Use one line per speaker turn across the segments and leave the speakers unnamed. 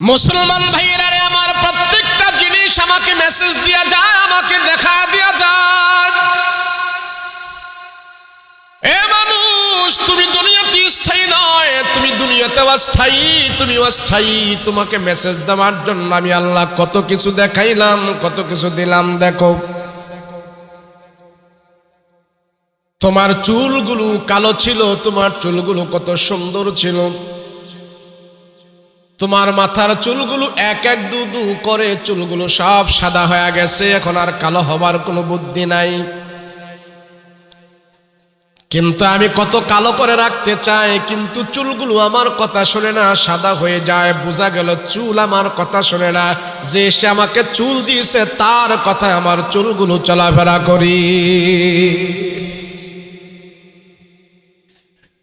মুসলমান ভাইয়েরা রে আমার, প্রত্যেকটা জিনিস আমাকে মেসেজ দিয়া যায়, আমাকে দেখা দিয়া যায়। এ মানুষ, তুমি দুনিয়াতে স্থায়ী নয়, তুমি দুনিয়াতে অস্থায়ী, তুমি অস্থায়ী। তোমাকে মেসেজ দেওয়ার জন্য আমি আল্লাহ কত কিছু দেখাইলাম, কত কিছু দিলাম। দেখো, তোমার চুলগুলো কালো ছিল, তোমার চুলগুলো কত সুন্দর ছিল। তোমার মাথার চুলগুলো এক এক দু দু করে চুলগুলো সব সাদা হয়ে গেছে, এখন আর কালো হবার কোনো বুদ্ধি নাই। কিন্তু আমি কত কালো করে রাখতে চাই, কিন্তু চুলগুলো আমার কথা শোনে না, সাদা হয়ে যায়। বোঝা গেল চুল আমার কথা শোনে না। যে সে আমাকে চুল দিয়েছে তার কথায় আমার চুলগুলো চলাফেরা করি।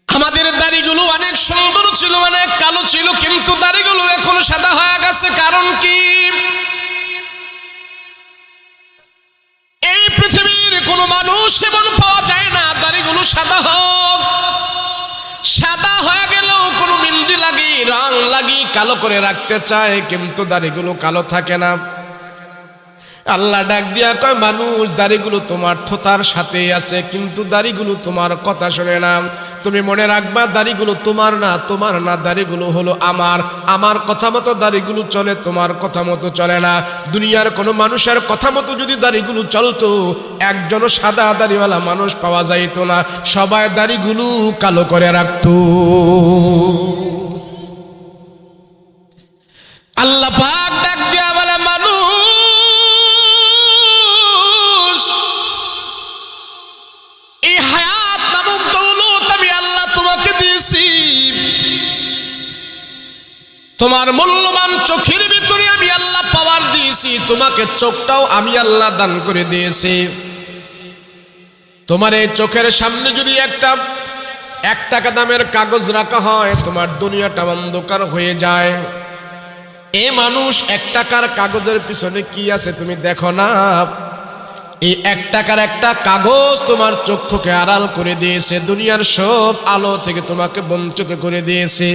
আমাদের দাড়িগুলো অনেক সুন্দর ছিল, অনেক কালো ছিল, কিন্তু দাড়িগুলো এখন সাদা হয়ে গেছে। কারণ কি? এই পৃথিবীর কোনো মানুষ এমন পাওয়া যায় না দাড়িগুলো সাদা হোক। সাদা হয়ে গেলেও কোনো মেহেন্দি লাগি, রং লাগি কালো করে রাখতে চায়, কিন্তু দাড়িগুলো কালো থাকে না। আল্লাহ ডাক দিয়া কয়, মানুষ দাড়িগুলো তোমার থোতার সাথে আছে, কিন্তু দাড়িগুলো তোমার কথা শোনে না। তুমি মনে রাখবা, দাড়িগুলো তোমার না, তোমার না, দাড়িগুলো হলো আমার। আমার কথা মতো দাড়িগুলো চলে, তোমার কথা মতো চলে না। দুনিয়ার কোনো মানুষের কথা মতো যদি দাড়িগুলো চলতো, একজনও সাদা দাড়িওয়ালা মানুষ পাওয়া যাইতো না, সবাই দাড়িগুলো কালো করে রাখতো। আল্লাহ পাক ডাক দিয়া বলে, মানুষ, এই হায়াত নামক দৌলত আমি আল্লাহ তোমাকে দিয়েছি। তোমার মূল্যবান চোখের ভিতরে আমি আল্লাহ পাওয়ার দিয়েছি, তোমাকে চোখটাও আমি আল্লাহ দান করে দিয়েছি। তোমার এই চোখের সামনে যদি এক টাকা দামের কাগজ রাখা হয়, তোমার দুনিয়াটা অন্ধকার হয়ে যায়। এ মানুষ, 1 টাকার কাগজের পিছনে কি আছে তুমি দেখো না? এই 1 টাকার একটা কাগজ তোমার চক্ষুকে আড়াল করে দিয়েছে, দুনিয়ার সব আলো থেকে তোমাকে বঞ্চিত করে দিয়েছে।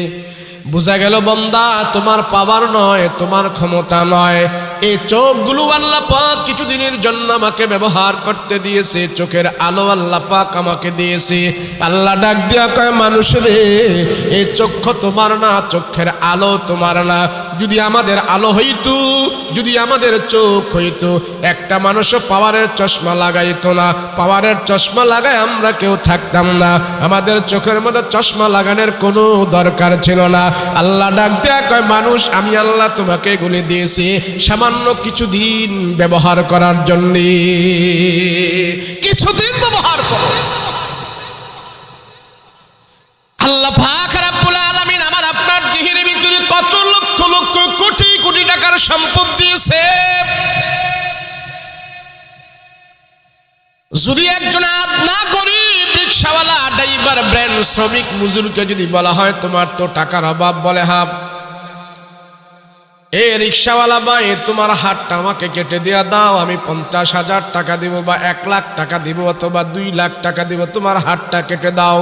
বুঝা গেল বান্দা, তোমার পাওয়ার নয়, তোমার ক্ষমতা নয়, এই চোখগুলো আল্লাহ পাক কিছুদিনের জন্য আমাকে ব্যবহার করতে দিয়েছে। চোখের আলো আল্লাহ পাক আমাকে দিয়েছে। আল্লাহ ডাক দিয়া কয়, মানুষ রে, এই চক্ষু তোমার না, চোখের আলো তোমার না। যদি আমাদের আলো হইতো, যদি আমাদের চোখ হইতো, একটা মানুষও পাওয়ারের চশমা লাগাইতো না। পাওয়ারের চশমা লাগায় আমরা কেউ থাকতাম না, আমাদের চোখের মধ্যে চশমা লাগানোর কোনো দরকার ছিল না। আল্লাহ ডাক দেয়া কয়, মানুষ, আমি আল্লাহ তোমাকে এগুলি দিয়েছি সামান্য কিছুদিন ব্যবহার করার জন্য। কিছুদিন ব্যবহার কর। আল্লাহ পাক রব্বুল আলামিন আমার আপনার দেহের ভিতরে কত লক্ষ লক্ষ কোটি কোটি টাকার সম্পদ দিয়েছে। যদি একজন না গরিব রিকশাওয়ালা, ড্রাইভার, ব্র্যান্ড শ্রমিক, মজুরকে যদি বলা হয় তোমার তো টাকার অভাব, বলে হ্যাঁ, এ রিকশাওয়ালা ভাই, তোমার হাতটা আমাকে কেটে দেয়া দাও, আমি 50,000 টাকা দিব, বা 1 লাখ টাকা দিব, অথবা 2 লাখ টাকা দিব, তোমার হাতটা কেটে দাও।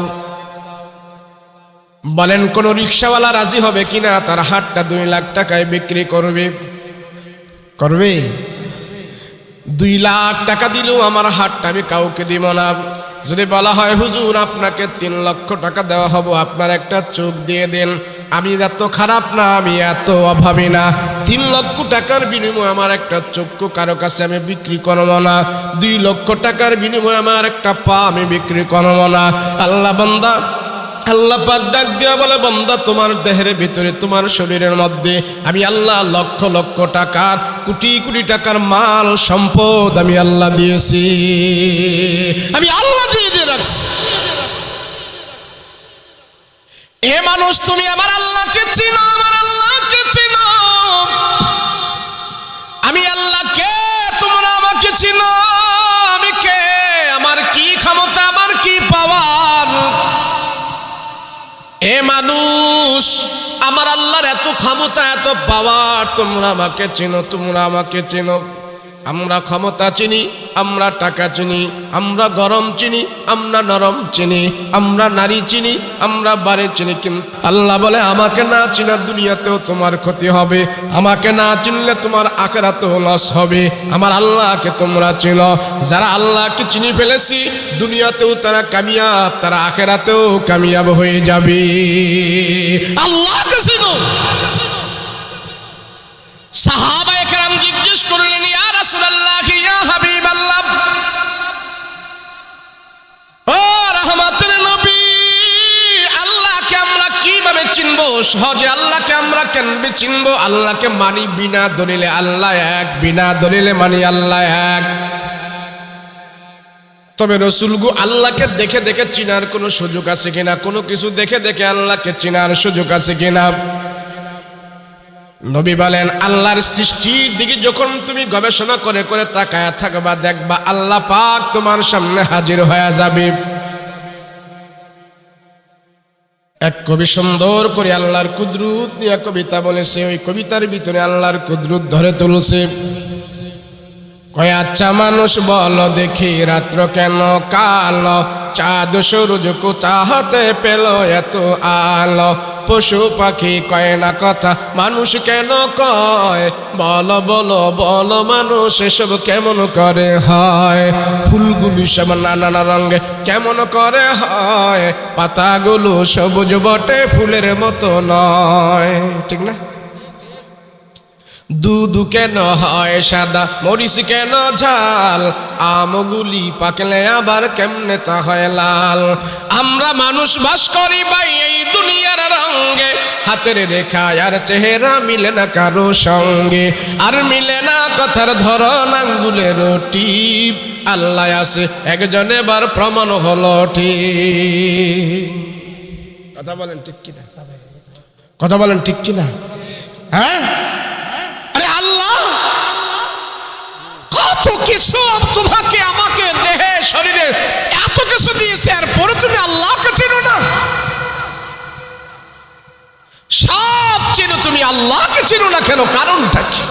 বলেন কোন রিকশাওয়ালা রাজি হবে কিনা তার হাতটা 2 লাখ টাকায় বিক্রি করবে? 2 লাখ টাকা দিলেও আমার হাতটা আমি কাউকে দিব না। যদি বলা হয়, হুজুর আপনাকে 3 লক্ষ টাকা দেওয়া হবে, আপনার একটা চোখ দিয়ে দেন, আমি এত খারাপ না, আমি এত অভাবী না, 3 লক্ষ টাকার বিনিময়ে আমার একটা চক্ষু কারো কাছে আমি বিক্রি করব না। 2 লক্ষ টাকার বিনিময়ে আমার একটা পা আমি বিক্রি করব না। আল্লাহ বান্দা, আল্লাহ পাক ডাক দিয়া বলে, বান্দা, তোমার দেহের ভিতরে, তোমার শরীরের মধ্যে আমি আল্লাহ লক্ষ লক্ষ টাকার, কোটি কোটি টাকার মাল সম্পদ আমি আল্লাহ দিয়েছি, আমি আল্লাহ দিয়ে রাখছি। এ মানুষ, তুমি আমার আল্লাহকে চিনো, আমার আল্লাহকে চিনো। আমি আল্লাহ কে, তোমরা আমাকে চিনো। আমি কে, আমার কি ক্ষমতা, আমার কি পাওয়ার। এ মানুষ, আমার আল্লাহর এত ক্ষমতা, এত পাওয়ার, তোমরা আমাকে চিনো, তোমরা আমাকে চিনো। আমরা ক্ষমতা চিনি, আমরা টাকা চিনি, আমরা গরম চিনি, আমরা নরম চিনি, আমরা নারী চিনি, আমরা বাড়ি চিনি, কিন্তু আল্লাহ বলে আমাকে না চিনা দুনিয়াতেও তোমার ক্ষতি হবে, আমাকে না চিনলে তোমার আখিরাতেও লস হবে। আমার আল্লাহকে তোমরা চিনো। যারা আল্লাহকে চিনি ফেলেছি দুনিয়াতেও তারা কামিয়াব, তারা আখিরাতেও কামিয়াব হয়ে যাবে। আল্লাহকে চিনো। সাহাবায়ে কেরাম জিজ্ঞেস করলেন, ইয়া রাসূলুল্লাহ, ইয়া হাবিবাল্লাহ, ও রহমতের নবী, আল্লাহকে আমরা কিভাবে চিনবো? সহজে আল্লাহকে আমরা কেমনে চিনবো? আল্লাহকে মানি বিনা দলিলে আল্লাহ এক, বিনা দলিলে মানি আল্লাহ এক। তবে রাসূলগো আল্লাহকে দেখে দেখে চিনার কোনো সুযোগ আছে কিনা? কোনো কিছু দেখে দেখে আল্লাহকে চিনার সুযোগ আছে কিনা? নবী বলেন, আল্লাহর সৃষ্টির দিকে যখন তুমি গবেষণা করে করে তাকায়া থাকবা, দেখবা আল্লাহ পাক তোমার সামনে হাজির হয়ে যাবে। এক কবি সুন্দর করে আল্লাহর কুদরত নিয়ে কবিতা বলেছে, ওই কবিতার ভিতরে আল্লাহর কুদরত ধরে তুলছে। কয় আচ্ছা মানুষ বলো দেখি, রাত্র কেন কালো, চাঁদ সূরজ কোথা হতে পেল এত আলো, পশু পাখি কয় না কথা, মানুষ কেন কয়? বলো বলো বলো মানুষ এসব কেমন করে হয়? ফুলগুলি সব নানা রঙে কেমন করে হয়? পাতাগুলো সবুজ বটে ফুলের মতো নয়, ঠিক না? দুধ কেন হয় সাদা, মরিচ কেন ঝাল, আমগুলি পাকলে আবার কেমনে তা হয় লাল। আমরা মানুষ বাস করি ভাই এই দুনিয়ার রঙে, হাতের রেখা আর চেহারা মিলে না কারো সঙ্গে, আর মিলে না কথার ধরন আঙ্গুলের টিপ। আল্লাহ আছে একজন, এবার প্রমাণ হলো ঠিক। কথা বলেন ঠিক কিনা? কথা বলেন ঠিক কিনা? হ্যাঁ, আরে আল্লাহ কত কিছু তোমাকে আমাকে দেহে শরীরে এত কিছু দিয়েছে, আর পরে তুমি আল্লাহকে চেনো না? সব চেনো, তুমি আল্লাহকে চেনো না কেন? কারণটা কি?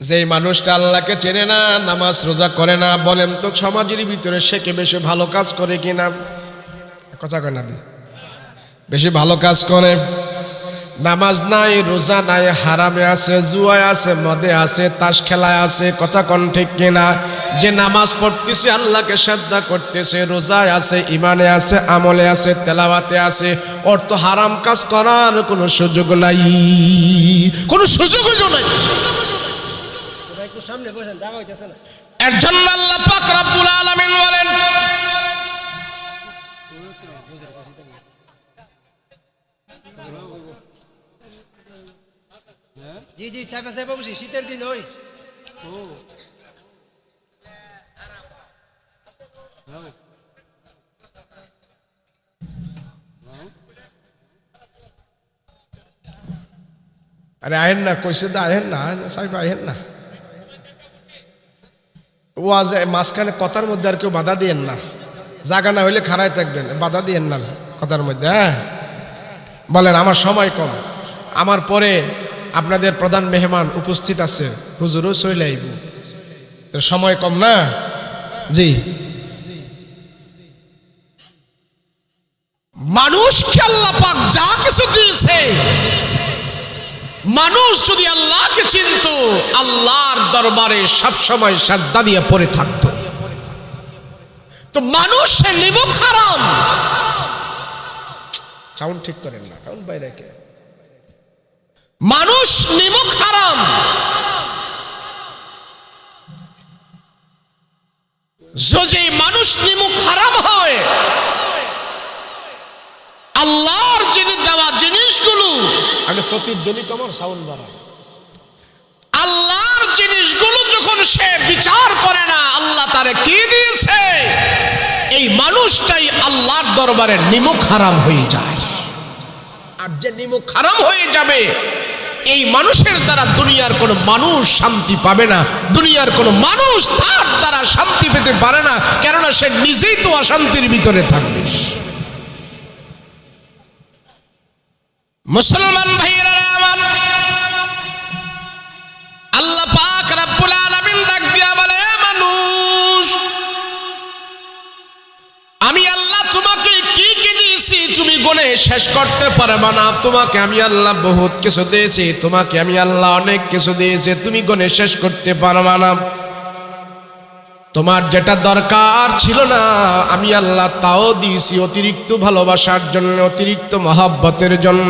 যে মানুষটা আল্লাহকে চেনে না, নামাজ রোজা করে না, বলেন তো সমাজের ভিতরে সে কে বেশি ভালো কাজ করে কিনা? কথা কয় না, বেশি ভালো কাজ করে? নামাজ নাই, রোজা নাই, হারামে আছে, জুয়ায় আছে, মদে আছে, তাস খেলায় আছে। কথা কোন ঠিক কিনা? যে নামাজ পড়তেছে, আল্লাহকে শ্রদ্ধা করতেছে, রোজায় আছে, ইমানে আছে, আমলে আছে, তেলাওয়াতে আছে, ওর তো হারাম কাজ করার কোনো সুযোগ নাই, কোনো সুযোগই নাই। এর জন্য আল্লাহ পাক রব্বুল আলামিন বলেন,
জি জি চাপা চাপা বসি, শীতের দিন ওই
আরে আহেন না, কইছে তো আহেন না, সাহেব আহেন না। ও আজ মাঝখানে কথার মধ্যে আর কেউ বাধা দিয়েন না, জায়গা না হইলে খাড়ায় থাকবেন, বাধা দিয়েন না কথার মধ্যে। হ্যাঁ বলেন, আমার সময় কম, আমার পরে আপনাদের প্রধান মেহমান উপস্থিত আছে, হুজুরও চলে আইব, তো সময় কম না। জি, মানুষকে আল্লাহ পাক যা কিছু দিয়েছে, মানুষ যদি আল্লাহকে চিনত, আল্লাহর দরবারে সবসময় সাজদা দিয়ে পড়ে থাকতো। তো মানুষ নিমক হারাম, সাউন্ড ঠিক করেন না, কারণ বাইরে কে মানুষ নিমক হারাম। যদি মানুষ নিমক হারাম হয়, আল্লাহর যিনি দেওয়া জিনিসগুলো, আমি প্রতিধ্বনি কমার সাউন্ড বাড়া, আল্লাহর জিনিসগুলো যখন সে বিচার করে না, আল্লাহ তারে কি দিয়েছে, এই মানুষটাই আল্লাহর দরবারে নিমক হারাম হয়ে যায়। আর যে নিমক হারাম হয়ে যাবে, এই মানুষের দ্বারা দুনিয়ার কোনো মানুষ শান্তি পাবে না, দুনিয়ার কোনো মানুষ তার দ্বারা শান্তি পেতে পারে না, কেননা সে নিজেই তো অশান্তির ভিতরে থাকবে। মুসলমান ভাইয়েরা আমার, আল্লাহ শেষ করতে পারবে না। তোমাকে আমি আল্লাহ বহুত কিছু দিয়েছি, তোমাকে আমি আল্লাহ অনেক কিছু দিয়েছি, তুমি গণে শেষ করতে পারবে না। তোমার যেটা দরকার ছিল না আমি আল্লাহ তাও দিয়েছি, অতিরিক্ত ভালোবাসার জন্য, অতিরিক্ত মহব্বতের জন্য।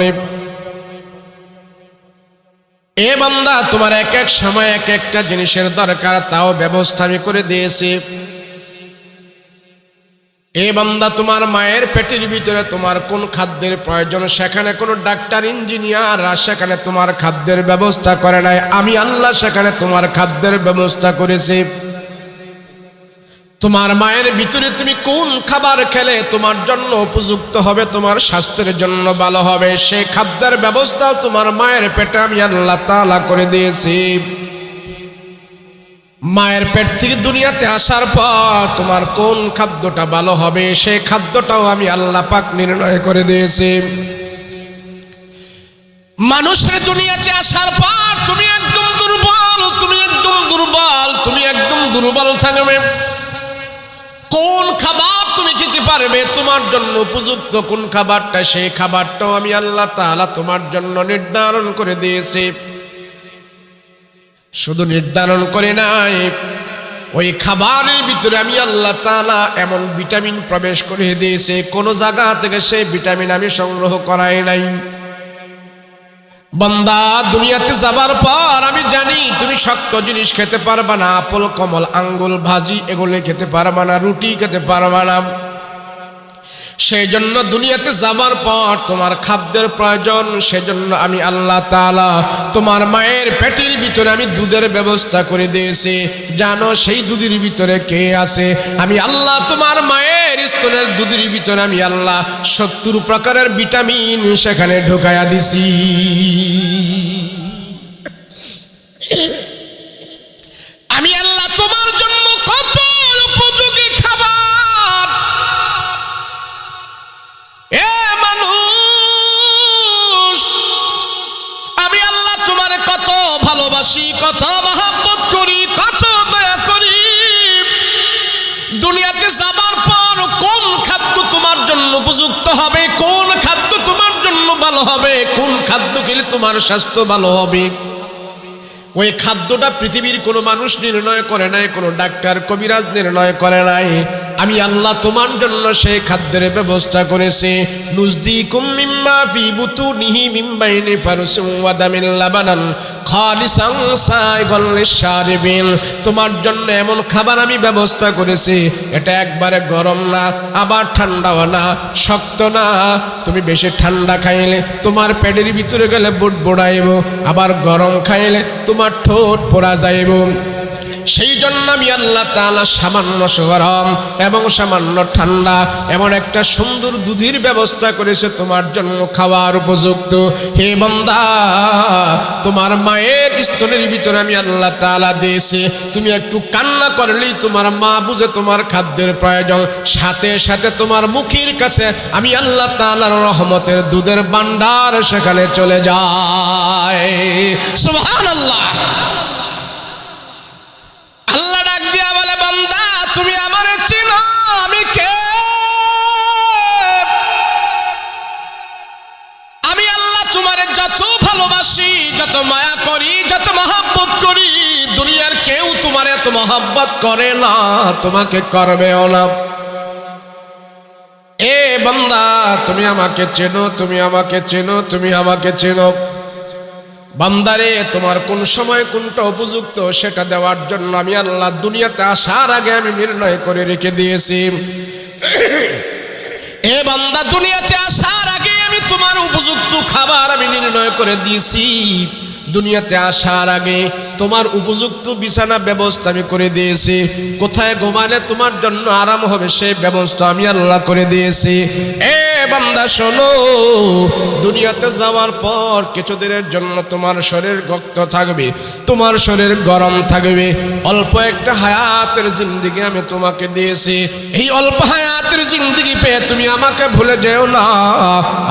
এ বান্দা, তোমার এক এক সময় এক একটা জিনিসের দরকার, তাও ব্যবস্থা আমি করে দিয়েছি। এ বান্দা, তোমার মায়ের পেটের ভিতরে তোমার কোন খাদ্যের প্রয়োজন, সেখানে কোনো ডাক্তার ইঞ্জিনিয়ার সেখানে তোমার খাদ্যের ব্যবস্থা করে নাই, আমি আল্লাহ সেখানে তোমার খাদ্যের ব্যবস্থা করেছি। তোমার মায়ের ভিতরে তুমি কোন খাবার খেলে তোমার জন্য উপযুক্ত হবে, তোমার স্বাস্থ্যের জন্য ভালো হবে, সেই খাদ্যের ব্যবস্থাও তোমার মায়ের পেটে আমি আল্লাহ তাআলা করে দিয়েছি। মায়ের পেট থেকে দুনিয়াতে আসার পর তোমার কোন খাদ্যটা ভালো হবে, সেই খাদ্যটাও আমি আল্লাহ পাক নির্ণয় করে দিয়েছি। মানুষের দুনিয়াতে আসার পর তুমি একদম দুর্বল, তুমি একদম দুর্বল, তুমি একদম দুর্বল থাকবে। কোন খাবার তুমি খেতে পারবে, তোমার জন্য উপযুক্ত কোন খাবারটা, সেই খাবারটাও আমি আল্লাহ তাআলা তোমার জন্য নির্ধারণ করে দিয়েছি। শুধু নির্ধারণ করে নাই, ওই খাবারের ভিতরে আমি আল্লাহ তাআলা এমন ভিটামিন প্রবেশ করে দিয়েছে, কোন জায়গা থেকে সেই ভিটামিন আমি সংগ্রহ করাই নাই। বান্দা, দুনিয়াতে যাবার পর আমি জানি তুমি শক্ত জিনিস খেতে পারবা না, আপেল কমল আঙ্গুল ভাজি এগুলো খেতে পারবা না, রুটি খেতে পারবা না। সেই জন্য দুনিয়াতে যাবার পর তোমার খাদ্যের প্রয়োজন, সেজন্য আমি আল্লাহ তাআলা তোমার মায়ের পেটের ভিতরে আমি দুধের ব্যবস্থা করে দিয়েছি। জানো সেই দুধের ভিতরে কে আছে? আমি আল্লাহ তোমার মায়ের স্তনের দুধের ভিতরে আমি আল্লাহ 70 প্রকারের ভিটামিন সেখানে ঢুকায়া দিছি। আমি আল্লাহ তোমার জন্য কত উপযোগী খাবার, এ মানুষ, আমি আল্লাহ তোমার কত ভালোবাসি, কত মহব্বত করি, কত দয়া করি। দুনিয়াতে যাবার পর কোন খাদ্য তোমার জন্য উপযুক্ত হবে, কোন খাদ্য তোমার জন্য ভালো হবে, কোন খাদ্য খেলে তোমার স্বাস্থ্য ভালো হবে, ওই খাদ্যটা পৃথিবীর কোনো মানুষ নির্ণয় করে নাই, কোনো ডাক্তার কবিরাজ নির্ণয় করে নাই। আমি আল্লাহ তোমার জন্য সেই খাদ্যের ব্যবস্থা করেছি। নুজদিকুম মিম্মা ফি বুতুনিহি মিন বাইনি ফারসিন ওয়া দামিন লাবানান খালিসান সাইগাল লিশারিবিন। তোমার জন্য এমন খাবার আমি ব্যবস্থা করেছি, এটা একবারে গরম না, আবার ঠান্ডাও না, শক্ত না। তুমি বেশি ঠান্ডা খাইলে তোমার পেটের ভিতরে গেলে বুড়বুড়াইব, আবার গরম খাইলে তোমার ঠোঁট পোড়া যাইব। সেই জন্য আমি আল্লাহ তাআলা সামান্য গরম এবং সামান্য ঠান্ডা এমন একটা সুন্দর দুধের ব্যবস্থা করেছে তোমার জন্য খাওয়ার উপযুক্ত। হে বান্দা, তোমার মায়ের স্তনের ভিতরে আমি আল্লাহ তাআলা দিয়েছি, তুমি একটু কান্না করলেই তোমার মা বুঝে তোমার খাদ্যের প্রয়োজন, সাথে সাথে তোমার মুখের কাছে আমি আল্লাহ তাআলার রহমতের দুধের ভান্ডার সেখানে চলে যায়। সুবহানাল্লাহ। আল্লাহ ডাক দিয়া বলে, বান্দা তুমি আমারে চিনো আমি কে? আমি আল্লাহ তোমারে যত ভালোবাসি, যত মায়া করি, যত মহব্বত করি, দুনিয়ার কেউ তোমার এত মহব্বত করে না, তোমাকে করবেও না। এ বান্দা, তুমি আমাকে চেনো, তুমি আমাকে চেনো, তুমি আমাকে চেনো। বান্দারে, তোমার কোন সময় কোনটা উপযুক্ত সেটা দেওয়ার জন্য আমি আল্লাহ দুনিয়াতে আসার আগে আমি নির্ণয় করে রেখে দিয়েছি। এ বান্দা, দুনিয়াতে আসার আগে আমি তোমার উপযুক্ত খাবার আমি নির্ণয় করে দিয়েছি। দুনিয়াতে আসার আগে তোমার উপযুক্ত বিছানা ব্যবস্থা আমি করে দিয়েছি। কোথায় ঘুমালে তোমার জন্য আরাম হবে সেই ব্যবস্থা আমি আল্লাহ করে দিয়েছি। এ বান্দা শোনো, দুনিয়াতে যাওয়ার পর কিছুদিনের জন্য তোমার শরীর রক্ত থাকবে, তোমার শরীর গরম থাকবে। অল্প একটা হায়াতের জিন্দেগি আমি তোমাকে দিয়েছি। এই অল্প হায়াতের জিন্দেগি পেয়ে তুমি আমাকে ভুলে যেও না।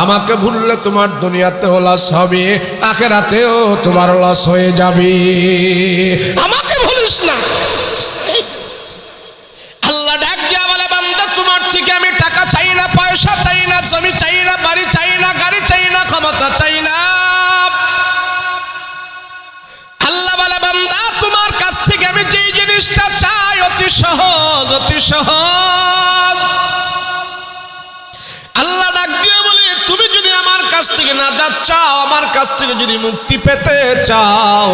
আমাকে ভুললে তোমার দুনিয়াতেও লস হবে, আখিরাতেও তোমার লস হয়ে যাবে। আমাকে ভুলিস না। আল্লাহ ডাক দিয়া বলে, বান্দা তোমার থেকে আমি টাকা চাই না, পয়সা চাই না, জমি চাই না, বাড়ি চাই অতি সহজ, অতি সহজ। আল্লাহ ডাক দিয়ে বলে, তুমি যদি আমার কাছ থেকে নাজাত চাও, আমার কাছ থেকে যদি মুক্তি পেতে চাও,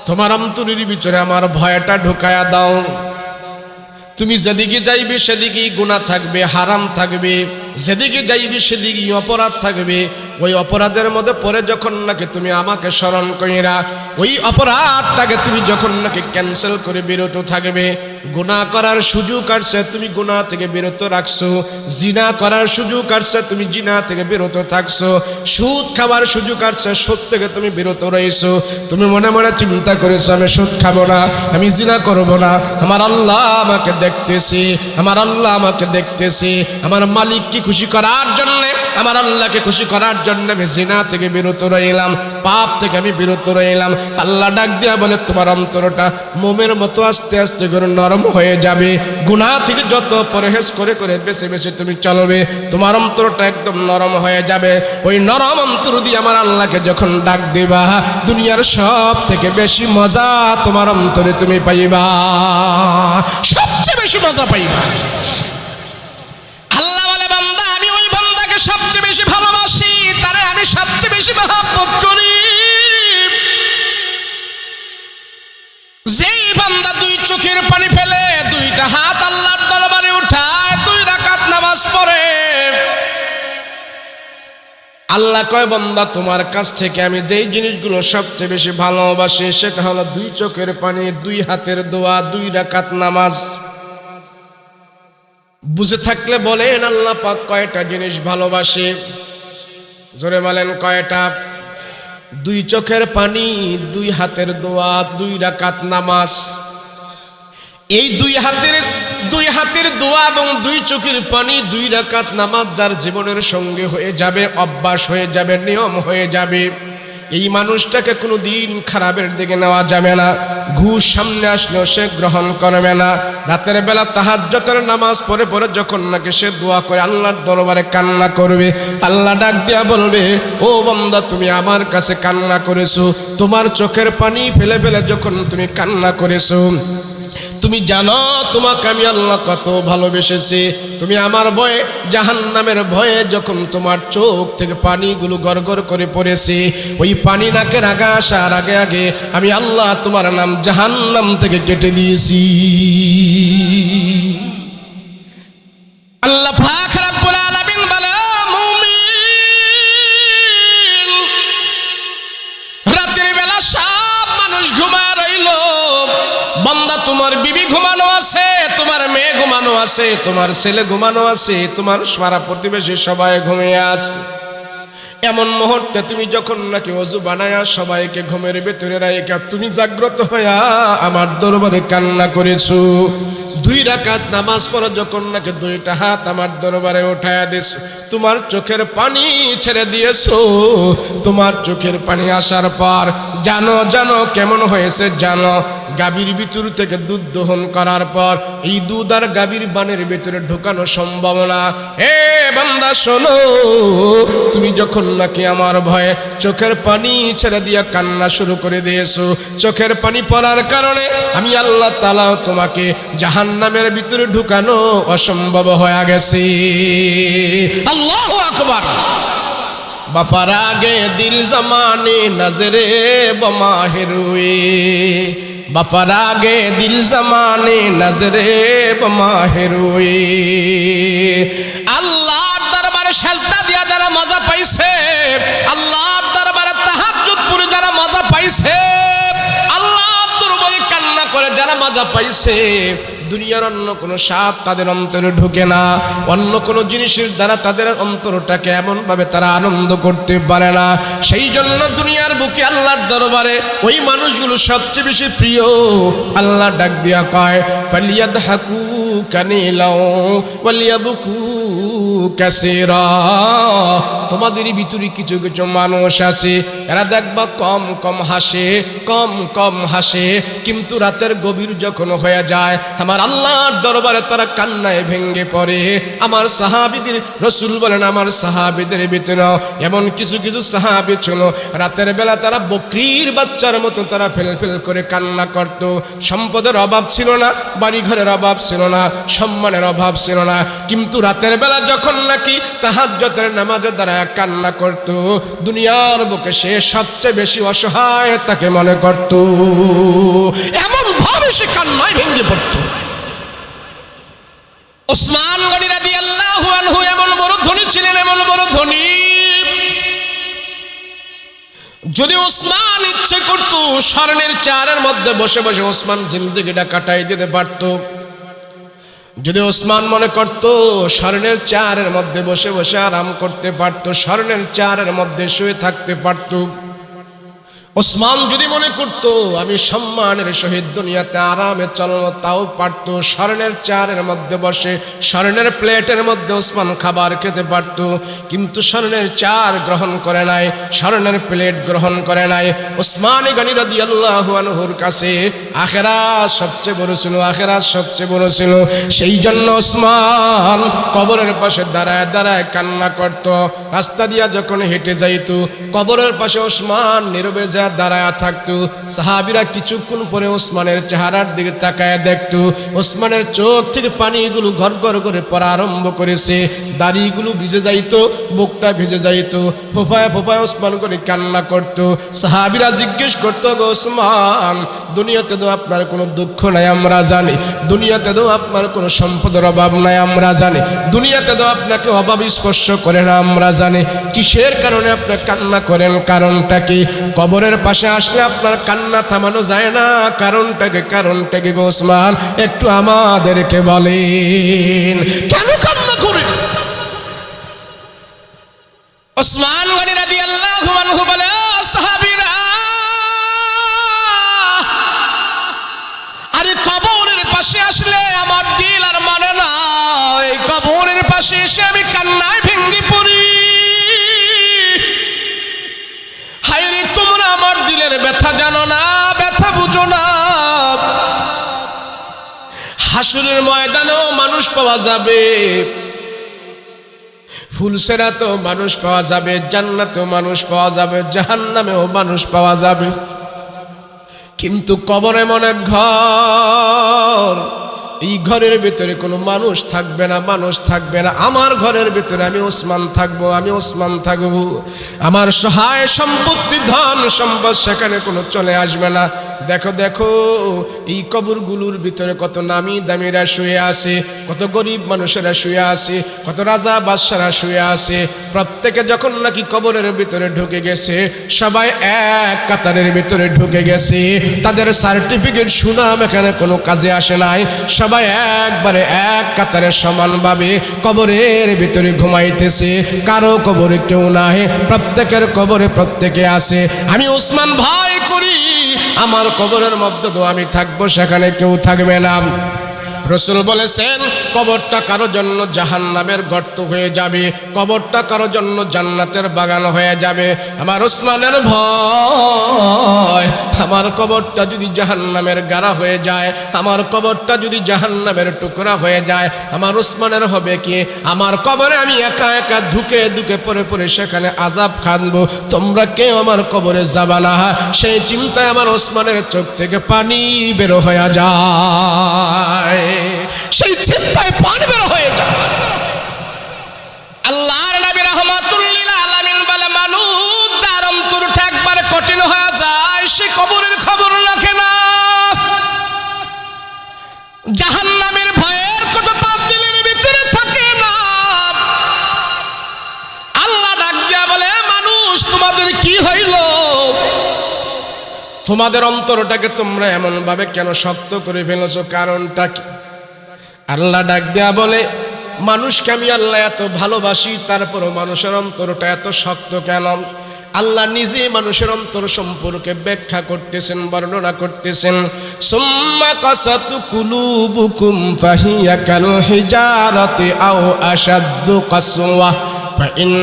তোমার অন্তরের ভিতরে আমার ভয়টা ঢুকায়া দাও। তুমি যেদিকে যাইবে সেদিকেই গুনাহ থাকবে, হারাম থাকবে, যেদিকে যাইবে সেদিকেই অপরাধ থাকবে। ওই অপরাধের মধ্যে পরে যখন নাকি তুমি আমাকে স্মরণ কইরা ওই অপরাধটাকে তুমি যখন নাকি ক্যান্সেল করে বিরত থাকবে, গুনাহ করার সুযোগ আসছে তুমি গুনাহ থেকে বিরত রাখছো, জিনা করার সুযোগ আসছে তুমি জিনা থেকে বিরত থাকছো, সুদ খাবার সুযোগ আসছে সুদ থেকে তুমি বিরত রয়েছো। তুমি মনে মনে চিন্তা করেছো আমি সুদ খাবো না, আমি জিনা করব না, আমার আল্লাহ আমাকে দেখতেছি, আমার আল্লাহ আমাকে দেখতেছি, আমার মালিককে খুশি করার জন্য, আমার আল্লাহকে খুশি করার জন্য আমি জিনা থেকে বিরত রইলাম, পাপ থেকে আমি বিরত রইলাম। আল্লাহ ডাক দিয়া বলে, তোমার অন্তরটা মোমের মতো আস্তে আস্তে করে নরম হয়ে যাবে। গুনাহ থেকে যত পরহেজ করে করে বেছে বেছে তুমি চলবে, তোমার অন্তরটা একদম নরম হয়ে যাবে। ওই নরম অন্তর দিয়ে আমার আল্লাহকে যখন ডাক দিবা, দুনিয়ার সব থেকে বেশি মজা তোমার অন্তরে তুমি পাইবা, সবচেয়ে বেশি মজা পাইবা। আল্লাহ বলে, বান্দা আমি ওই বান্দাকে সবচেয়ে বেশি ভালোবাসি, তারে আমি সবচেয়ে বেশি মহব্বত করি। যেই বান্দা দুই চোখের পানি ফেলে, দুইটা হাত আল্লাহর দরবারে উঠায়, 2 রাকাত নামাজ পড়ে, আল্লাহ কয়, বান্দা তোমার কাছ থেকে আমি যেই জিনিসগুলো সবচেয়ে বেশি ভালোবাসি সেটা হলো 2 চোখের পানি, 2 হাতের দোয়া, 2 রাকাত নামাজ। বুঝে থাকলে বলেন আল্লাহ পাক কয়টা জিনিস ভালোবাসে? জোরে বলেন কয়টা? 2 চোখের পানি, 2 হাতের দোয়া, 2 রাকাত নামাজ। এই 2 হাতের দোয়া এবং 2 চোখের পানি, 2 রাকাত নামাজ যার জীবনের সঙ্গে হয়ে যাবে, অভ্যাস হয়ে যাবে, নিয়ম হয়ে যাবে, এই মানুষটাকে কোনো দিন খারাপের দিকে নেওয়া যাবে না। ঘুষ সামনে আসলেও সে গ্রহণ করবে না। রাতের বেলা তাহাজ্জুদের নামাজ পড়ে পড়ে যখন নাকি সে দোয়া করে আল্লাহর দরবারে কান্না করবে, আল্লাহ ডাক দিয়া বলবে, ও বান্দা তুমি আমার কাছে কান্না করেছো, তোমার চোখের পানি ফেলে ফেলে যখন তুমি কান্না করেছো, তুমি জানো তোমাকে আমি আল্লাহ কত ভালোবেসেছি। তুমি আমার ভয়ে, জাহান্নামের ভয়ে যখন তোমার চোখ থেকে পানিগুলো গড়গড় করে পড়েছে, ওই পানি নাকের আগে আসার আগে আগে আমি আল্লাহ তোমার নাম জাহান্নাম থেকে কেটে দিয়েছি। আল্লাহ পাক রব্বুল আলামিন বলে, মুমিন রাতের বেলা সব মানুষ ঘুমায় রইল, বান্দা তোমার বিবি ঘুমানো আছে, তোমার মেয়ে ঘুমানো আছে, তোমার ছেলে ঘুমানো আছে, তোমার পাড়া প্রতিবেশী সবাই ঘুমিয়ে আছে। এমন মুহূর্তে তুমি যখন নাকি ওযু বানায়া সবাইকে ঘুমের ভেতরে রাইখা তুমি জাগ্রত হইয়া আমার দরবারে কান্না করেছো, 2 রাকাত নামাজ পড়ে যখন নাকি 2টা হাত আমার দরবারে উঠায়া দিয়েছো, তোমার চোখের পানি ছেড়ে দিয়েছো। তোমার চোখের পানি আসার পর জানো জানো কেমন হয়েছে জানো? গাভীর ভিতর থেকে দুধ দহন করার পর এই দুধ আর গাভীর বানের ভিতরে ঢোকানো সম্ভব না। এ বান্দা শোনো, তুমি যখন নাকি আমার ভয়ে চোখের পানি ছেড়ে দিয়া কান্না শুরু করে দিয়েছো, চোখের পানি পড়ার কারণে আমি আল্লাহ তাআলা তোমাকে জাহান্নামের ভিতরে ঢুকানো অসম্ভব হয়ে গেছে। আল্লাহু আকবার। বাপার আগে দিল জমানে নজরে বমাহিরুয়ে, বাপার আগে দিল জমানে নজরে বমাহিরুয়ে। আল্লাহর দরবারে সাজদা দিয়া যারা মজা পাইছে, আল্লাহর দরবারে তাহাজ্জুদ পড়ে যারা মজা পাইছে, আল্লাহর দরবারে কান্না করে যারা মজা পাইছে, দুনিয়ার অন্য কোনো স্বাদ তাদের অন্তরে ঢুকে না, অন্য কোনো জিনিসের দ্বারা তাদের অন্তরটাকে এমনভাবে তারা আনন্দ করতে পারে না। সেই জন্য দুনিয়ার বুকে আল্লাহর দরবারে ওই মানুষগুলো সবচেয়ে বেশি প্রিয়। আল্লাহ ডাক দিয়া কয়, ফালিয়াদহাকু কানিলাও ওয়ালিয়াবকু কাসীরা। তোমাদের ভিতরে কিছু কিছু মানুষ আছে, এরা দেখবা কম কম হাসে, কম কম হাসে, কিন্তু রাতের গভীর যখন হয়ে যায় আমার আল্লাহর দরবারে তারা কান্নায় ভেঙে পড়ে। আমার সাহাবীদের রাসূল বলেন, আমার সাহাবীদের ভিতরে এমন কিছু কিছু সাহাবী ছিল, রাতের বেলা তারা বকরির বাচ্চার মতো তারা ফেল ফেল করে কান্না করত। সম্পদের অভাব ছিল না, বাড়ি ঘরের অভাব ছিল না, সম্মানের অভাব ছিল না, কিন্তু রাতের বেলা যখন নাকি তাহাজ্জুদের নামাজে দাঁড়ায় কান্না করত, দুনিয়ার বুকে সে সবচেয়ে বেশি অসহায় তাকে মনে করত, এমন ভাবে সে কান্নায় ভেঙে পড়ত। ওসমান গনি রাদিয়াল্লাহু আনহু এমন বড় ধনী ছিলেন, এমন বড় ধনী, যদি ওসমান ইচ্ছে করত স্বর্ণের চেয়ারের মধ্যে বসে বসে ওসমান জিন্দেগিটা কাটাই দিতে পারত। যদি ওসমান মনে করত স্বর্ণের চেয়ারের মধ্যে বসে বসে আরাম করতে পারত, স্বর্ণের চেয়ারের মধ্যে শুয়ে থাকতে পারত, ওসমান যদি মনে করত আমি সম্মানের সহিত দুনিয়াতে আরামে চলবো, তাও পারত। স্বর্ণের চেয়ারের মধ্যে বসে স্বর্ণের প্লেটের মধ্যে ওসমান খাবার খেতে পারত, কিন্তু স্বর্ণের চেয়ার গ্রহণ করে নাই, স্বর্ণের প্লেট গ্রহণ করে নাই। ওসমান গনি রাদিয়াল্লাহু আনহুর কাছে আখিরাত সবচেয়ে বড় ছিল, আখিরাত সবচেয়ে বড় ছিল। সেই জন্য ওসমান কবরের পাশে দাঁড়ায় দাঁড়ায় কান্না করত। রাস্তা দিয়া যখন হেঁটে যাইত কবরের পাশে ওসমান নীরবে দাঁড়ায়া থাকতো। সাহাবীরা কিছুক্ষণ পরে ওসমানের চেহারার দিকে তাকায় দেখতো, ওসমানের চোখ থেকে পানিগুলো ঘর ঘর করে পড়া আরম্ভ করেছে, দাড়িগুলো ভিজে যাইতো, বুকটা ভিজে যাইতো, ফোফায় ফোফায় ওসমান করে কান্না করতো। সাহাবীরা জিজ্ঞেস করতো, গো ওসমান, দুনিয়াতে তো আপনার কোনো দুঃখ নাই আমরা জানি, দুনিয়াতে তো আপনার কোনো সম্পদের অভাব নাই আমরা জানি, দুনিয়াতে তো আপনাকে অভাব স্পর্শ করে না আমরা জানি, কিসের কারণে আপনি কান্না করেন, কারণটা কি? কবরের পাশে আসলে আপনার কান্না থামানো যায় না, কারণটা কি গো ওসমান, একটু আমাদেরকে বলেন, কেন কান্না করেন? ওসমান গনি রাদিয়াল্লাহু আনহু বলে, ও সাহাবীরা, আরে কবরের পাশে আসলে আমার দিল আর মানে না, এই কবরের পাশে এসে আমি কান্নায় ভেঙে পড়ি। হায়রে, তোমরা আমার দিলের ব্যথা জানো না, ব্যথা বুঝো না। হাসরের ময়দানেও মানুষ পাওয়া যাবে, ফুলসেরাতেও মানুষ পাওয়া যাবে, জান্নাতেও মানুষ পাওয়া যাবে, জাহান্নামেও মানুষ পাওয়া যাবে, কিন্তু কবর এমন এক ঘর, এই ঘরের ভিতরে কোনো মানুষ থাকবে না, মানুষ থাকবে না। আমার ঘরের ভিতরে আমি ওসমান থাকবো, আমি ওসমান থাকবো। আমার সহায় সম্পত্তি, ধন সম্পদ সেখানে কোনো চলে আসবে না। দেখো দেখো, এই কবরগুলোর ভিতরে কত নামি দামিরা শুয়ে আছে, কত গরিব মানুষেরা শুয়ে আছে, কত রাজা বাদশারা শুয়ে আছে। প্রত্যেকে যখন নাকি কবরের ভিতরে ঢুকে গেছে, সবাই এক কাতারের ভিতরে ঢুকে গেছে, তাদের সার্টিফিকেট সুনাম এখানে কোনো কাজে আসে নাই। সবাই একবারে এক কাতারে সমানভাবে কবরের ভিতরে ঘুমাইতেছে, কারো কবরে কেউ নাই, প্রত্যেকের কবরে প্রত্যেকে আছে। আমি ওসমান ভয় করি আমার কবরের মধ্যে তো আমি থাকবো, সেখানে কেউ থাকবে না। রসুল বলেছেন, কবরটা কারো জন্য জাহান্নামের গর্ত হয়ে যাবে, কবরটা কারো জন্য জান্নাতের বাগান হয়ে যাবে। আমার ওসমানের ভয়, আমার কবরটা যদি জাহান্নামের গাড়া হয়ে যায়, আমার কবরটা যদি জাহান্নামের টুকরা হয়ে যায়, আমার ওসমানের হবে কি? আমার কবরে আমি একা একা ধুকে ধুকে পরে পরে সেখানে আযাব খানবো, তোমরা কেউ আমার কবরে যাবা না। সেই চিন্তায় আমার ওসমানের চোখ থেকে পানি বের হয়ে যায়, সেই চিন্তায় পানি বের হয়ে যায়। আল্লাহর নবী রাহমাতুল লিল আলামিন বলে, মানুষ যার অন্তরটা একবারে কঠিন হয়ে যায়, সে কবরের খবর রাখে না। জাহান্নামের ভয়ের কথা তার দিলের ভিতরে থাকে না। আল্লাহ ডাক দিয়া বলে, মানুষ তোমাদের কি হইল? তোমাদের অন্তরটাকে তোমরা এমন ভাবে কেন শক্ত করে ফেলেছো, কারণটা কি? আল্লাহ ডাক দেয়া বলে, মানুষকে আমি আল্লাহ এত ভালোবাসি, তারপরও মানুষের অন্তরটা এত শক্ত কেন? আল্লাহ নিজে মানুষের অন্তর সম্পর্কে ব্যাখ্যা করতেছেন, বর্ণনা করতেছেন। সুম্মা কাসাত কুলুবুকুম ফাহিয়া কাল হিজারাতি আও আশাদ্দু কাসওয়া فإن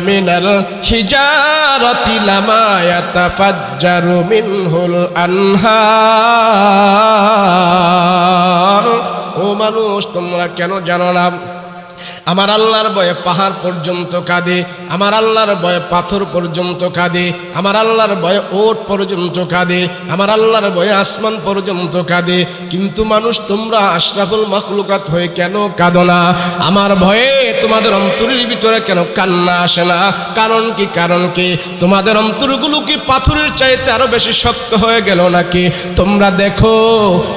من الحجارة لما يتفجر منه الأنهار ও মানুষ, তোমরা কেন জানো না আমার আল্লাহর ভয়ে পাহাড় পর্যন্ত কাঁদে, আমার আল্লাহর ভয়ে পাথর পর্যন্ত কাঁদে, আমার আল্লাহর ভয়ে ওট পর্যন্ত কাঁদে, আমার আল্লাহর ভয়ে আসমান পর্যন্ত কাঁদে। কিন্তু মানুষ তোমরা আশরাফুল মাখলুকাত হয়ে কেন কাঁদো না? আমার ভয়ে তোমাদের অন্তরের ভিতরে কেন কান্না আসে না? কারণ কি? কারণ কি? তোমাদের অন্তরগুলো কি পাথরের চাইতে আরো বেশি শক্ত হয়ে গেল নাকি? তোমরা দেখো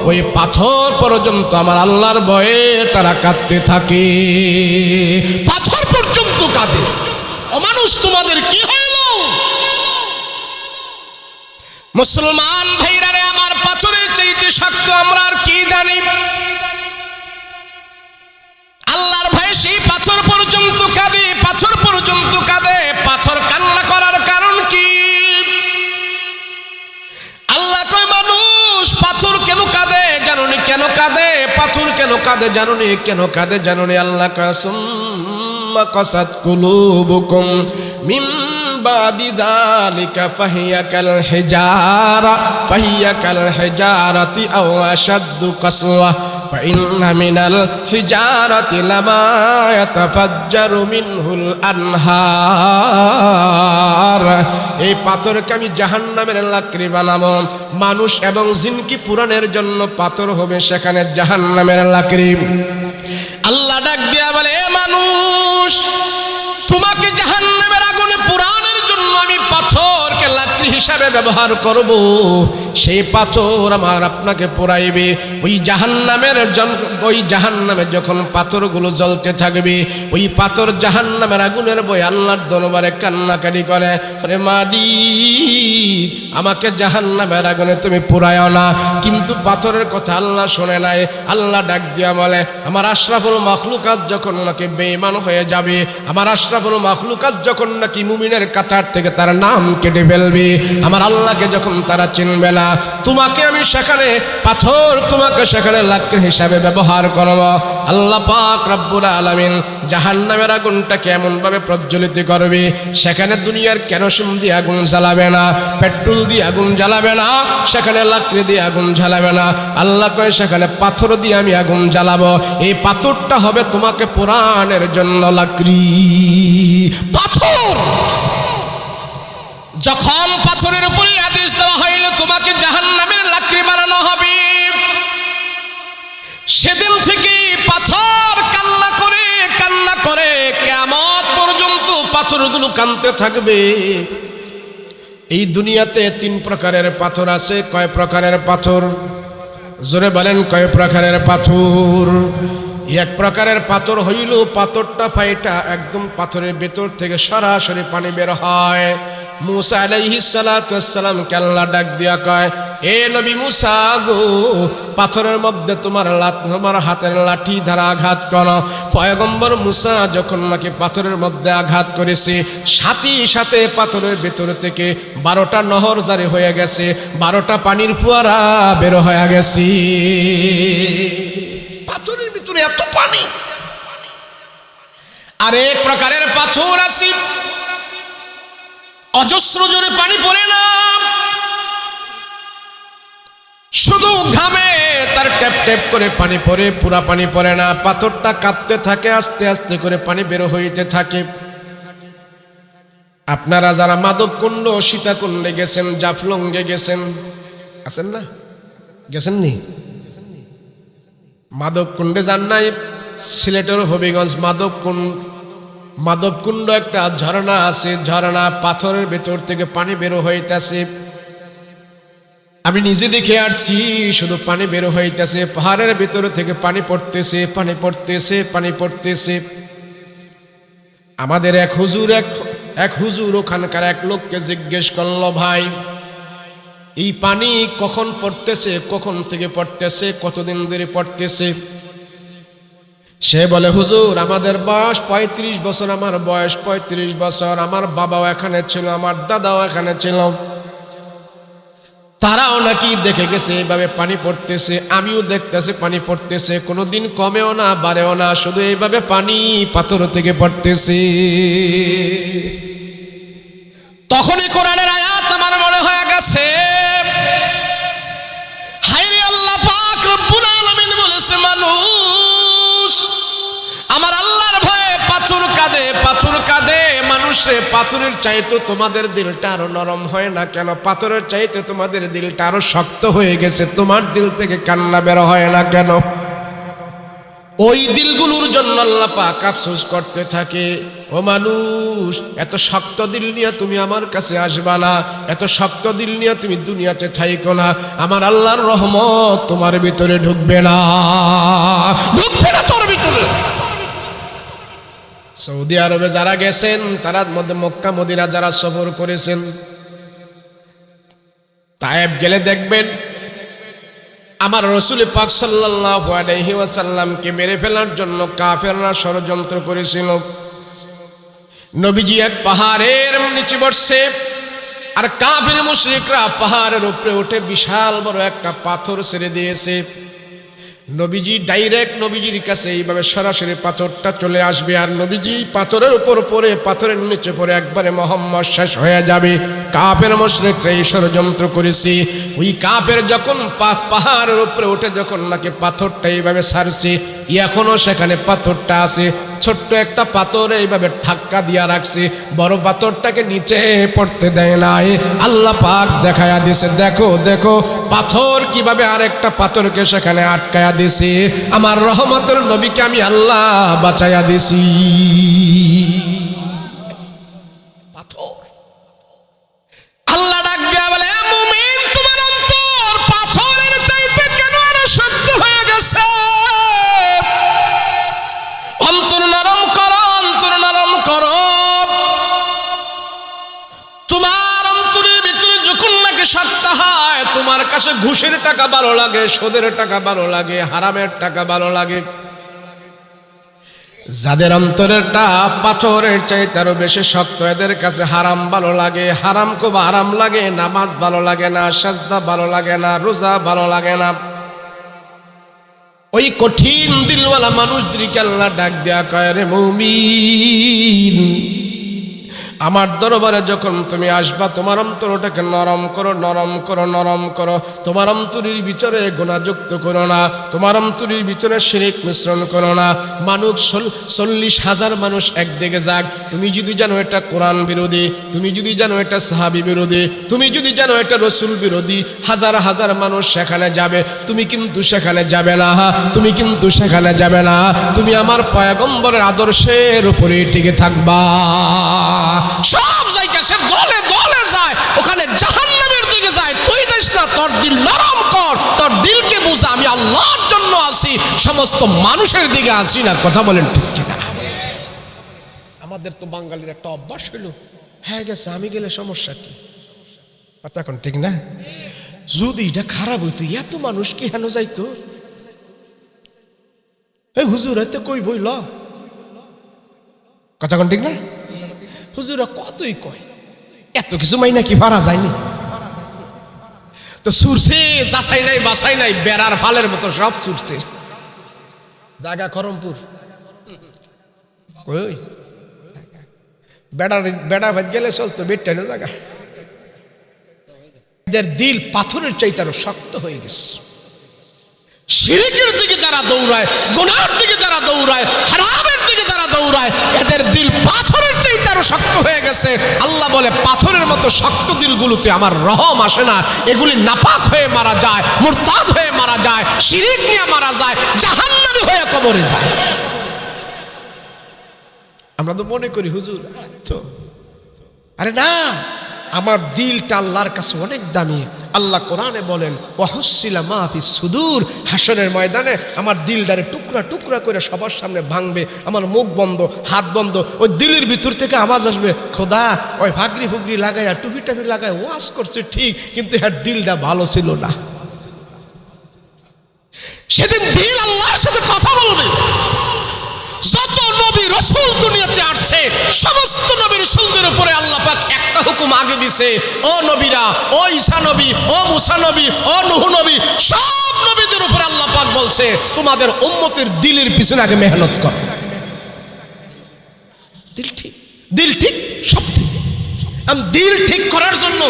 ওই পাথর পর্যন্ত আমার আল্লাহর ভয়ে তারা কাঁদতে থাকে, পাথর পর্যন্ত কাঁদে। অমানুষ, তোমাদের কি হইল? মুসলমান ভাইরা রে আমার, পাথরের চাইতে শক্ত আমরা আর কি জানি? আল্লাহর ভয়ে সেই পাথর পর্যন্ত কাঁদে, পাথর পর্যন্ত কাঁদে। পাথর কান্না করার কারণ কি? আল্লাহ কয় মানুষ পাথর কেন কাঁদে জানোনি? কেন কাঁদে? পাথর কেন কাঁদে জানোনি? কেন কাঁদে জানোনি? আল্লাহ কয় সুম্মা কাসাত কুলুবুকুম মিন বাদি যালিকা ফাহিয়া কাল হিজারাতি আও আশাদ্দু কাসওয়া ফাইন্না মিনাল হিজারাতি লামা ইয়াতাফাজ্জারু মিনহুল আনহার। এই পাথরকে আমি জাহান্নামের লাকড়ি বানাবো। মানুষ এবং জিনকি পুরাণের জন্য পাথর হবে সেখানে জাহান্নামের লাকড়ি। আল্লাহ ডাক দিয়া বলে, এ মানুষ, তোমাকে জাহান্নামের আগুনে পুরাণের জন্য আমি পাথরকে লাকড়ি হিসাবে ব্যবহার করব। সেই পাথর আমার আপনাকে পোড়াইবে। ওই জাহান্নামে যখন পাথরগুলো জ্বলতে থাকবে, ওই পাথর জাহান্নামের আগুনের বই আল্লাহর দরবারে কান্নাকাটি করে, আরে মালিক, আমাকে জাহান্নামের আগুনে তুমি পোড়ায়ও না। কিন্তু পাথরের কথা আল্লাহ শোনে নাই। আল্লাহ ডাক দিয়া বলে, আমার আশরাফুল মাখলুকাত যখন নাকি বেঈমান হয়ে যাবে, আমার আশরাফুল মাখলুকাত যখন নাকি মুমিনের কাতার থেকে তার নাম কেটে ফেলবে, আমার আল্লাহকে যখন তারা চিনবে না, তোমাকে আমি সেখানে পাথর, তোমাকে সেখানে লাকড়ি হিসাবে ব্যবহার করব। আল্লাহ পাক রব্বুল আলামিন জাহান্নামের আগুনটাকে এমন ভাবে প্রজ্বলিত করবে, সেখানে দুনিয়ার কেরোসিন দিয়ে আগুন জ্বালাবে না, পেট্রোল দিয়ে আগুন জ্বালাবে না, সেখানে লাকড়ি দিয়ে আগুন জ্বালাবে না। আল্লাহ কয় সেখানে পাথর দিয়ে আমি আগুন জ্বালাবো। এই পাথরটা হবে তোমাকে পোড়ানোর জন্য লাকড়ি। পাথর যখন পাথরের উপরে আদেশ দেওয়া হইল তোমাকে জাহান্নামের লাকড়ি বানানো হবে, সেদিন থেকে পাথর কান্না করে কিয়ামত পর্যন্ত পাথরগুলো কাঁদতে থাকবে। এই দুনিয়াতে 3 প্রকারের পাথর আছে। কয় প্রকারের পাথর? জোরে বলেন, কয় প্রকারের পাথর? এক প্রকারের পাথর হইল পাথরটা ফাইটা একদম পাথরের ভেতর থেকে সরাসরি পানি বের হয়। মুসা আলাইহিস সালাতু ওয়াস সালাম কে আল্লাহ ডাক দিয়া কয়, এ নবী মুসা গো, পাথরের মধ্যে তোমার হাতের লাঠি দ্বারা আঘাত করো। পয়গম্বর মুসা যখন নাকি পাথরের মধ্যে আঘাত করেছে, সাথে সাথে পাথরের ভেতর থেকে 12টা নহর জারি হয়ে গেছে, 12টা পানির ফোয়ারা বের হয়ে গেছে। পাথরের ভিতরে এত পানি। আরেক প্রকারের পাথর আছে, অজস্র জোরে পানি পড়ে না, শুধু ঘামে তার টেপ টেপ করে পানি পড়ে, পুরা পানি পড়ে না। পাথরটা কাঁপতে থাকে, আস্তে আস্তে করে পানি বের হইতে থাকে। আপনারা যারা মাধবকুণ্ড, সীতাকুণ্ডে গেছেন, জাফলংয়ে গেছেন, আছেন না? গেছেন নি? মাধবকুণ্ডে যান নাই? সিলেটের হবিগঞ্জ মাধবকুণ্ড একটা ঝর্ণা আছে, ঝর্ণা পাথরের ভেতর থেকে পানি বের হইতেছে। আমি নিজে দেখে আসছি, শুধু পানি বের হইতেছে, পাহাড়ের ভেতর থেকে পানি পড়তেছে, পানি পড়তেছে, পানি পড়তেছে। আমাদের এক হুজুর ওখানকার এক লোককে জিজ্ঞেস করলো, ভাই এই পানি কখন পড়তেছে, কখন থেকে পড়তেছে, কতদিন ধরে পড়তেছে? সে বলে হুজুর আমাদের বয়স ৩৫ বছর, আমার বয়স ৩৫ বছর, আমার বাবাও এখানে ছিল, আমার দাদাও এখানে ছিল, তারাও নাকি দেখে গেছে এইভাবে পানি পড়তেছে, আমিও দেখতেছি পানি পড়তেছে, কোনোদিন কমেও না বাড়েও না, শুধু এইভাবে পানি পাথর থেকে পড়তেছে। তখনই কোরআনের আয়াত আমার মনে হয়ে গেছে, হায়রে আল্লাহ পাক রব্বুল আলামিন বলেছে মানুষ আমার আল্লাহর ভয়ে পাথর কাঁদে, পাথর কাঁদে। মানুষে পাথরের চাইতে তোমাদের দিলটা আরো নরম হয় না কেন? পাথরের চাইতে তোমাদের দিলটা আরো শক্ত হয়ে গেছে, তোমার দিল থেকে কান্না বের হয় না কেন? ওই দিলগুলোর জন্য আল্লাহ পাক আফসোস করতে থাকে, ও মানুষ এত শক্ত দিল নিয়ে তুমি আমার কাছে আসবা না, এত শক্ত দিল নিয়ে তুমি দুনিয়াতে থাইকো না, আমার আল্লাহর রহমত তোমার ভিতরে ঢুকবে না, ঢুকবে না তোর ভিতরে। সৌদি আরবে যারা গেছেন, তারা মধ্যে মক্কা মদিনা যারা সফর করেছেন, তায়েব গেলে দেখবেন আমার রাসূল পাক সাল্লাল্লাহু আলাইহি ওয়াসাল্লামকে মেরে ফেলার জন্য কাফেররা ষড়যন্ত্র করেছিল। নবীজি এক পাহাড়ের নিচে বসছে, আর কাফের মুশরিকরা পাহাড়ের উপরে উঠে বিশাল বড় একটা পাথর ছেড়ে দিয়েছে। নবীজি ডাইরেক্ট নবীজির কাছে এইভাবে সরাসরি পাথরটা চলে আসবে, আর নবীজি পাথরের উপর পড়ে, পাথরের নিচে পড়ে একবারে মুহাম্মদ শেষ হয়ে যাবে। কাফের মুশরিকরা এই ষড়যন্ত্র করেছে। ওই কাফের যখন পাহাড়ের উপরে উঠে যখন নাকি পাথরটা এইভাবে ছাড়ছে, এখনো সেখানে পাথরটা আছে, ছোট্ট একটা পাথর এইভাবে ধাক্কা দিয়া রাখছে, বড় পাথরটাকে নিচে পড়তে দেয় নাই। আল্লাহ পাক দেখায়া দিয়েছে, দেখো দেখো পাথর কিভাবে আরেকটা পাথরকে সেখানে আটকায়া দিয়েছে, আমার রহমতের নবীকে আমি আল্লাহ বাঁচাইয়া দিছি। পাথর আল্লাহ ডাক দিয়া বলে, মুমিন তোমার অন্তর পাথরের চাইতে কেন আরো শক্ত হয়ে গেছে? অন্তর নরম করো, অন্তর নরম করো। তোমার অন্তরের ভিতরে যখন নাকি শক্ত হয়, তোমার কাছে ঘুষের টাকা ভালো লাগে, সুদের টাকা ভালো লাগে, হারামের টাকা ভালো লাগে। যাদের অন্তরেরটা পাথরের চাইতে আরো বেশি শক্ত, এদের কাছে হারাম ভালো লাগে, হারাম খুব আরাম লাগে, নামাজ ভালো লাগে না, সাজদা ভালো লাগে না, রোজা ভালো লাগে না। ওই কঠিন দিলওয়ালা মানুষদেরকে আল্লাহ ডাক দেয়া কয়, রে মুমিন আমার দরবারে যখন তুমি আসবা, তোমার অন্তরটাকে নরম করো, নরম করো, নরম করো। তোমার অন্তরের ভিতরে গুনাহযুক্ত করো না, তোমার অন্তরের ভিতরে শিরক মিশ্রণ করো না। মানুষ 40,000 মানুষ একদিকে যাক, তুমি যদি জানো এটা কোরআন বিরোধী, তুমি যদি জানো এটা সাহাবী বিরোধী, তুমি যদি জানো এটা রসুল বিরোধী, হাজার হাজার মানুষ সেখানে যাবে, তুমি কিন্তু সেখানে যাবে না, তুমি কিন্তু সেখানে যাবে না। তুমি আমার পয়গম্বরের আদর্শের উপরে টিকে থাকবা। সব জায়গা সে গলে গলে যায়, ওখানে জাহান্নামের দিকে যায়, তুই যাস না। তোর দিল নরম কর, তোর দিলকে বুঝা আমি আল্লাহর জন্য আসি, সমস্ত মানুষের দিকে আসি না। কথা বলেন ঠিক কিনা? আমাদের তো বাঙালির একটা অভ্যাস হইল, হ্যাঁ গেছে আমি গেলে সমস্যা কি? কথা এখন ঠিক না? যদি এটা খারাপ হইতো, এত মানুষ কি হেন যাইতো? এই হুজুর হয়তো কই বইল, কথা কোন ঠিক না? হুজুরা কতই কয়, এত কিছু মাইনা কি পারা যায়নি? তো ছুরছে, যাচাই নাই বাছাই নাই, বেড়ার ফালের মতো সব ছুটছে। জায়গা করমপুর, ওই বেড়া ভাত গেলে চলতো, বেডটাইনো জায়গা। এদের দিল পাথরের চাইতে আরো শক্ত হয়ে গেছে। শিরকের দিকে যারা দৌড়ায়, গুনাহের দিকে যারা দৌড়ায়, হারামের দিকে যারা দৌড়ায়, এদের দিল পাথরের চাইতে আরো শক্ত হয়ে গেছে। আল্লাহ বলে, পাথরের মতো শক্ত দিলগুলোতে আমার রহম আসে না, এগুলি নাপাক হয়ে মারা যায়, মুরতাদ হয়ে মারা যায়, শিরক নিয়ে মারা যায়, জাহান্নামী হয়ে কবরে যায়। আমরা তো মনে করি হুজুর তো, আরে না, আমার দিলটা আল্লাহর কাছে অনেক দামি। আল্লাহ কোরআনে বলেন, ওয়াহুসিলা মা ফিস সুদূর, হাসরের ময়দানে আমার দিলটারে টুকরা টুকরা করে সবার সামনে ভাঙবে, আমার মুখ বন্ধ, হাত বন্ধ, ওই দিলের ভিতর থেকে আওয়াজ আসবে, খোদা ওই ফাগরি ফুগরি লাগাইয়া টুপি টাপি লাগায় ওয়াজ করছে ঠিক, কিন্তু এর দিলটা ভালো ছিল না। সেদিন দিল আল্লাহর সাথে কথা বলবে, রাসূলদের উপরে আল্লাহ পাক একটা হুকুম আগে দিছে, ও নবীরা, ও ঈসা নবী, ও মুসা নবী, ও নূহ নবী, সব নবীদের উপরে আল্লাহ পাক বলছে তোমাদের উম্মতের দিলের পিছনে আগে মেহনত করো। দিল ঠিক সব ঠিক। দিল ঠিক করার জন্য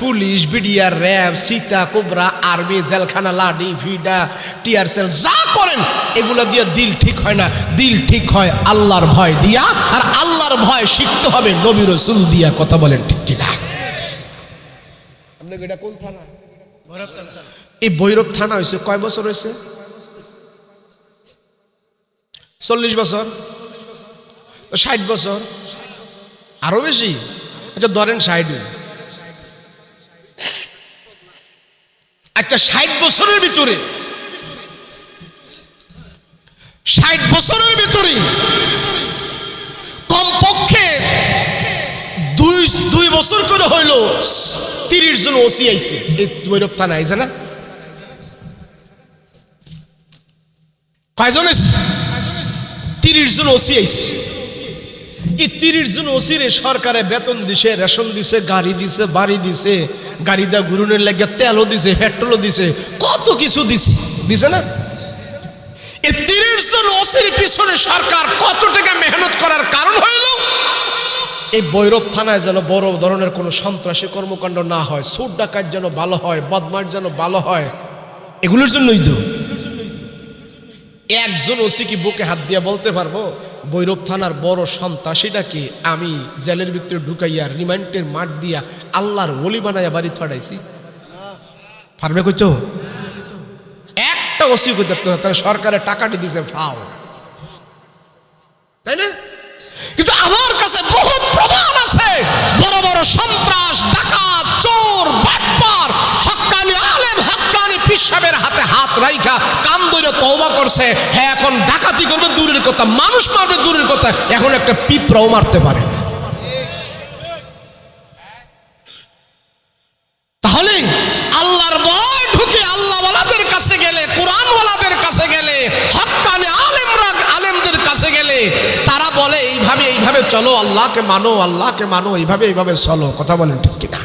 police, BDR, RAB, Sita, cobra, army, জেলখানা, লাডি, ভিডা, টিয়ার সেল যা করেন এগুলো দিয়ে দিল ঠিক হয় না। দিল ঠিক হয় আল্লাহর ভয় দিয়া, আর আল্লাহর ভয় শিখতে হবে নবী রাসূল দিয়া। কথা বলেন ঠিক কিনা? আপনাদের এটা কোন থানা? এই ভৈরব থানা হয়েছে কয় বছর হয়েছে? 40 বছর, 60 বছর, আরো বেশি। আচ্ছা ধরেন 60। আচ্ছা 60 বছরের ভিতরে, 60 বছরের ভিতরে কমপক্ষে দুই বছর করে হইল 30 জন ওসি আইছে এই ভৈরব থানা, আইছে না? কয়জন? 30 জন ওসি আইছে। এই 30 জন ওসিরে সরকারে বেতন দিছে, রেশন দিছে, গাড়ি দিছে, বাড়ি দিছে, গাড়িটা ঘুরনের লাগে তেলও দিছে, পেট্রোলও দিছে, কত কিছু দিছে, দিছে না? এই 30 জন ওসির পিছনে সরকার কত টাকা মেহনত করার কারণ হইল এই ভৈরব থানায় যেন বড় ধরনের কোনো সন্ত্রাসী কর্মকাণ্ড না হয়, চোর ডাকাত যেন ভালো হয়, বদমাশ যেন ভালো হয়, এগুলোর জন্যই তো। একজন ওসি কি বুকে হাত দিয়ে বলতে পারবো ভৈরব থানার বড় সন্ত্রাসীটাকে আমি জেলের ভিতরে ঢুকাইয়া রিমান্ডের মাঠ দিয়া আল্লাহর ওলি বানাইয়া বাড়ি ফাটাইছি? পারবে কইতো? একটা ওসি কইতে পারতো না। তারা সরকারের টাকাটি দিছে ফাও, তাই না? কিন্তু আমার কাছে বহু প্রমাণ আছে বড় বড় সন্ত্রাস, ডাকাত, চোর, বাটপার, হক্কানি আলেম, হক্কানি পীর সাহেবের হাতে হাত রাইখা কান ধরে তওবা করছে। হ্যাঁ, এখন ডাকাতি করবে দূরের কথা, মানুষ মারবে দূরের কথা, এখন একটা পিঁপড়াও মারতে পারে না। তাহলে আল্লাহর ভয় ঢুকে আল্লাহওয়ালাদের কাছে গেলে, কোরআনওয়ালাদের কাছে গেলে, হক্কানি আলেমদের কাছে গেলে তারা বলে এইভাবে এইভাবে চলো, আল্লাহকে মানো, আল্লাহকে মানো, এইভাবে এইভাবে চলো। কথা বলেন ঠিক কিনা?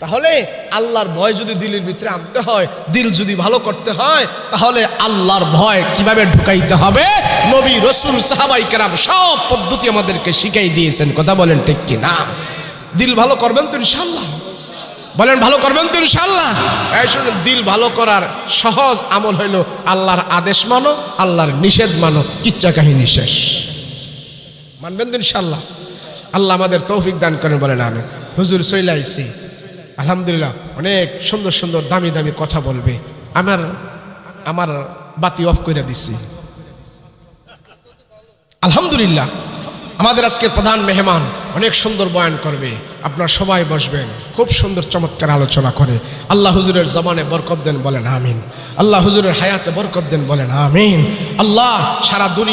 তাহলে আল্লাহর ভয় যদি দিলের ভিতরে আনতে হয়, দিল যদি ভালো করতে হয়, তাহলে আল্লাহর ভয় কিভাবে ঢুকাইতে হবে নবী রাসূল সাহাবায়ে কেরাম সব পদ্ধতি আমাদেরকে শিখাই দিয়েছেন। কথা বলেন ঠিক কিনা? দিল ভালো করবেন তো ইনশাআল্লাহ? বলেন ভালো করবেন তো ইনশাআল্লাহ? এই শুনুন, দিল ভালো করার সহজ আমল হইল আল্লাহর আদেশ মানো, আল্লাহর নিষেধ মানো, কিচ্ছা কাহিনী শেষ। মানবেন তো ইনশাআল্লাহ? আল্লাহ আমাদের তৌফিক দান করেন। বলেন আমিন। হুজুর চলে আইছি, আলহামদুলিল্লাহ। অনেক সুন্দর সুন্দর দামি দামি কথা বলবে। আমার বাতি অফ করে দিছি, আলহামদুলিল্লাহ। আমাদের আজকের প্রধান মেহমান অনেক সুন্দর বয়ান করবে, আপনারা সবাই বসবেন। খুব সুন্দর চমৎকার আলোচনা করে। আল্লাহ হুজুরের জবানে বরকত দেন, বলেন আমিন। আল্লাহ হুজুরের হায়াতে বরকত দেন, বলেন আমিন। আল্লাহ সারা দুনিয়া